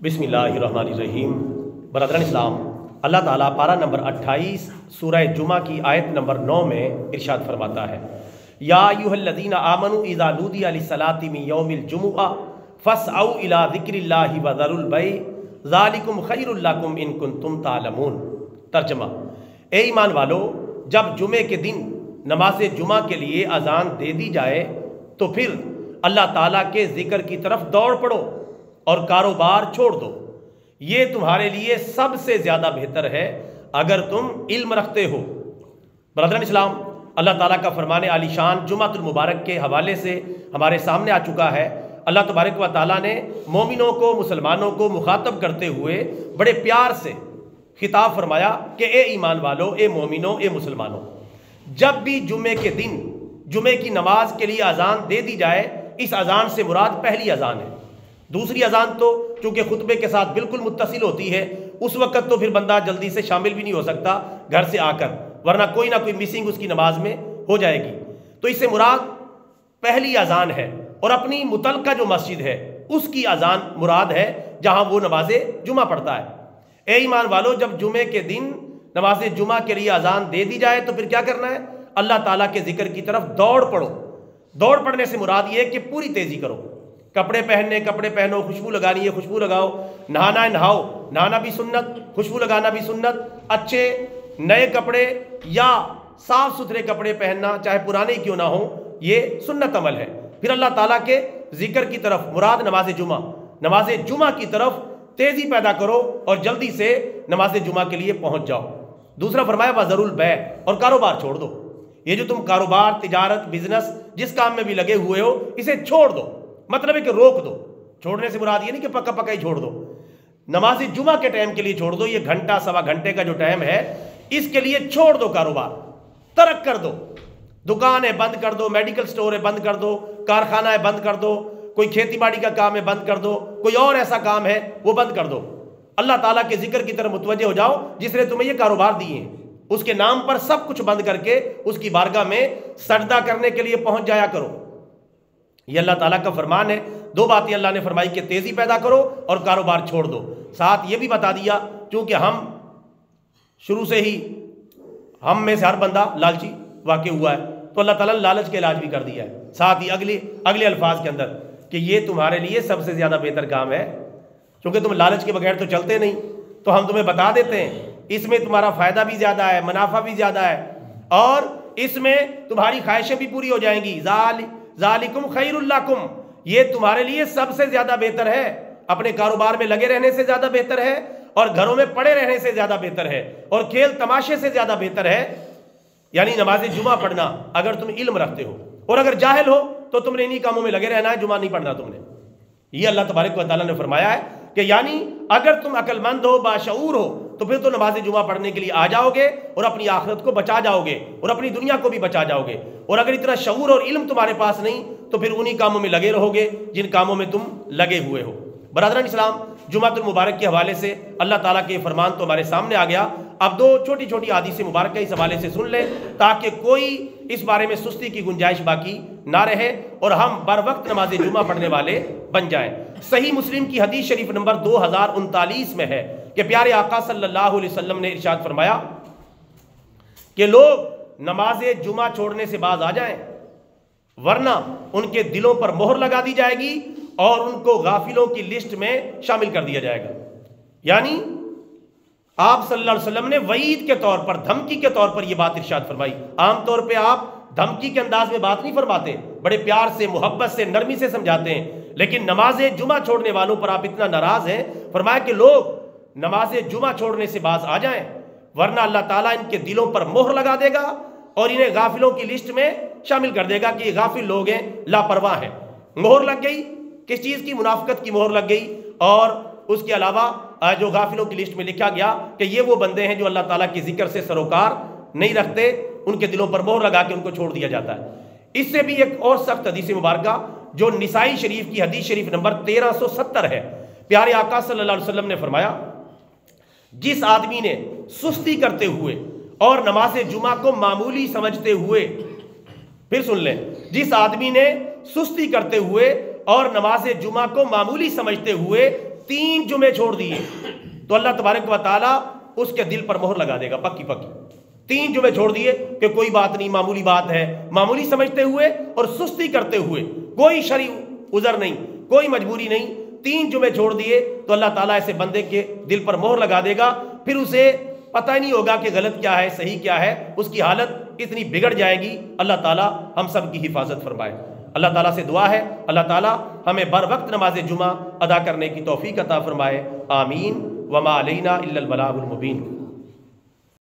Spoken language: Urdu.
بسم اللہ الرحمن الرحیم۔ برادران اسلام، اللہ تعالیٰ پارہ نمبر 28 سورہ جمعہ کی آیت نمبر 9 میں ارشاد فرماتا ہے، یا ایھا الذین آمنوا اذا نودی للصلاۃ من یوم الجمعہ فاسعوا الی ذکر اللہ وذروا البیع ذالکم خیر لکم ان کنتم تعلمون۔ ترجمہ: اے ایمان والو، جب جمعے کے دن نماز جمعہ کے لیے اذان دے دی جائے تو پھر اللہ تعالیٰ کے ذکر کی طرف دوڑ پڑو اور کاروبار چھوڑ دو، یہ تمہارے لیے سب سے زیادہ بہتر ہے اگر تم علم رکھتے ہو۔ برادران اسلام، اللہ تعالیٰ کا فرمان عالی شان جمعۃ المبارک کے حوالے سے ہمارے سامنے آ چکا ہے۔ اللہ تبارک و تعالیٰ نے مومنوں کو، مسلمانوں کو مخاطب کرتے ہوئے بڑے پیار سے خطاب فرمایا کہ اے ایمان والو، اے مومنوں، اے مسلمانوں، جب بھی جمعے کے دن جمعے کی نماز کے لیے اذان دے دی جائے، اس اذان سے مراد پہلی اذان ہے۔ دوسری اذان تو چونکہ خطبے کے ساتھ بالکل متصل ہوتی ہے، اس وقت تو پھر بندہ جلدی سے شامل بھی نہیں ہو سکتا گھر سے آ کر، ورنہ کوئی نہ کوئی مسنگ اس کی نماز میں ہو جائے گی۔ تو اس سے مراد پہلی اذان ہے، اور اپنی متعلقہ جو مسجد ہے اس کی اذان مراد ہے جہاں وہ نماز جمعہ پڑھتا ہے۔ اے ایمان والو، جب جمعے کے دن نماز جمعہ کے لیے اذان دے دی جائے تو پھر کیا کرنا ہے؟ اللہ تعالیٰ کے ذکر کی طرف دوڑ پڑو۔ دوڑ پڑنے سے مراد یہ کہ پوری تیزی کرو۔ کپڑے پہنو، خوشبو لگانی ہے خوشبو لگاؤ، نہانا ہے نہاؤ، نہانا بھی سنت، خوشبو لگانا بھی سنت، اچھے نئے کپڑے یا صاف ستھرے کپڑے پہننا چاہے پرانے کیوں نہ ہوں، یہ سنت عمل ہے۔ پھر اللہ تعالیٰ کے ذکر کی طرف مراد نماز جمعہ کی طرف تیزی پیدا کرو اور جلدی سے نماز جمعہ کے لیے پہنچ جاؤ۔ دوسرا فرمایا وَذَرُوا الْبَيْعَ، اور کاروبار چھوڑ دو۔ یہ جو تم کاروبار، تجارت، بزنس جس کام میں بھی لگے ہوئے ہو، اسے چھوڑ دو، مطلب ہے کہ روک دو۔ چھوڑنے سے مراد یہ نہیں کہ پکا پکا ہی چھوڑ دو، نماز جمعہ کے ٹائم کے لیے چھوڑ دو۔ یہ گھنٹہ سوا گھنٹے کا جو ٹائم ہے اس کے لیے چھوڑ دو، کاروبار ترک کر دو، دکان ہے بند کر دو، میڈیکل سٹور ہے بند کر دو، کارخانہ ہے بند کر دو، کوئی کھیتی باڑی کا کام ہے بند کر دو، کوئی اور ایسا کام ہے وہ بند کر دو۔ اللہ تعالیٰ کے ذکر کی طرف متوجہ ہو جاؤ جس نے تمہیں یہ کاروبار دیے ہیں، اس کے نام پر سب کچھ بند کر کے اس کی بارگاہ میں سجدہ کرنے کے لیے پہنچ جایا کرو۔ یہ اللہ تعالیٰ کا فرمان ہے۔ دو باتیں اللہ نے فرمائی کہ تیزی پیدا کرو اور کاروبار چھوڑ دو۔ ساتھ یہ بھی بتا دیا چونکہ ہم شروع سے ہی ہم میں سے ہر بندہ لالچی واقع ہوا ہے، تو اللہ تعالیٰ نے لالچ کا علاج بھی کر دیا ہے ساتھ ہی اگلے الفاظ کے اندر کہ یہ تمہارے لیے سب سے زیادہ بہتر کام ہے، چونکہ تم لالچ کے بغیر تو چلتے نہیں، تو ہم تمہیں بتا دیتے ہیں اس میں تمہارا فائدہ بھی زیادہ ہے، منافع بھی زیادہ ہے، اور اس میں تمہاری خواہشیں بھی پوری ہو جائیں گی۔ ذالکم خیر لکم، یہ تمہارے لیے سب سے زیادہ بہتر ہے، اپنے کاروبار میں لگے رہنے سے زیادہ بہتر ہے، اور گھروں میں پڑے رہنے سے زیادہ بہتر ہے، اور کھیل تماشے سے زیادہ بہتر ہے، یعنی نماز جمعہ پڑھنا اگر تم علم رکھتے ہو، اور اگر جاہل ہو تو تم نے انہی کاموں میں لگے رہنا ہے، جمعہ نہیں پڑھنا تم نے۔ یہ اللہ تبارک و تعالیٰ نے فرمایا ہے کہ یعنی اگر تم عقل مند ہو، باشعور ہو، تو پھر تو نماز جمعہ پڑھنے کے لیے آ جاؤ گے اور اپنی آخرت کو بچا جاؤ گے اور اپنی دنیا کو بھی بچا جاؤ گے۔ اور اگر اتنا شعور اور علم تمہارے پاس نہیں تو پھر انہی کاموں میں لگے رہو گے جن کاموں میں تم لگے ہوئے ہو۔ برادران اسلام، جمعۃ المبارک کے حوالے سے اللہ تعالیٰ کے فرمان تو ہمارے سامنے آ گیا۔ اب دو چھوٹی چھوٹی حدیث مبارکہ اس حوالے سے سن لیں تاکہ کوئی اس بارے میں سستی کی گنجائش باقی نہ رہے اور ہم بر وقت نماز جمعہ پڑھنے والے بن جائیں۔ صحیح مسلم کی حدیث شریف نمبر 2039 میں ہے کہ پیارے آقا صلی اللہ علیہ وسلم نے ارشاد فرمایا کہ لوگ نماز جمعہ چھوڑنے سے باز آ جائیں، ورنہ ان کے دلوں پر مہر لگا دی جائے گی اور ان کو غافلوں کی لسٹ میں شامل کر دیا جائے گا۔ یعنی آپ صلی اللہ علیہ وسلم نے وعید کے طور پر، دھمکی کے طور پر یہ بات ارشاد فرمائی۔ عام طور پہ آپ دھمکی کے انداز میں بات نہیں فرماتے، بڑے پیار سے، محبت سے، نرمی سے سمجھاتے ہیں، لیکن نماز جمعہ چھوڑنے والوں پر آپ اتنا ناراض ہیں، فرمایا کہ لوگ نماز جمعہ چھوڑنے سے باز آ جائیں، ورنہ اللہ تعالیٰ ان کے دلوں پر مہر لگا دے گا اور انہیں غافلوں کی لسٹ میں شامل کر دے گا کہ یہ غافل لوگ ہیں، لاپرواہ ہیں۔ مہر لگ گئی، کس چیز کی؟ منافقت کی مہر لگ گئی، اور اس کے علاوہ جو غافلوں کی لسٹ میں لکھا گیا کہ یہ وہ بندے ہیں جو اللہ تعالیٰ کے ذکر سے سروکار نہیں رکھتے، ان کے دلوں پر مہر لگا کے ان کو چھوڑ دیا جاتا ہے۔ اس سے بھی ایک اور سخت حدیث مبارکہ جو نسائی شریف کی حدیث شریف نمبر 1370 ہے، پیارے آقا صلی اللہ علیہ وسلم نے فرمایا جس آدمی نے سستی کرتے ہوئے اور نماز جمعہ کو معمولی سمجھتے ہوئے، پھر سن لیں، جس آدمی نے سستی کرتے ہوئے اور نماز جمعہ کو معمولی سمجھتے ہوئے 3 جمعے چھوڑ دیے تو اللہ تبارک و تعالیٰ اس کے دل پر مہر لگا دے گا پکی پکی. 3 جمعے چھوڑ دیے کہ کوئی بات نہیں، معمولی بات ہے، معمولی سمجھتے ہوئے اور سستی کرتے ہوئے، کوئی شرعی عذر نہیں، کوئی مجبوری نہیں، 3 جمعے چھوڑ دیے تو اللہ تعالیٰ ایسے بندے کے دل پر مہر لگا دے گا. پھر اسے پتہ ہی نہیں ہوگا کہ غلط کیا ہے صحیح کیا ہے، اس کی حالت اتنی بگڑ جائے گی. اللہ تعالیٰ ہم سب کی حفاظت فرمائے. اللہ تعالیٰ سے دعا ہے اللہ تعالیٰ ہمیں بر وقت نماز جمعہ ادا کرنے کی توفیق عطا فرمائے. آمین. وما علینا الا البلاغ المبین.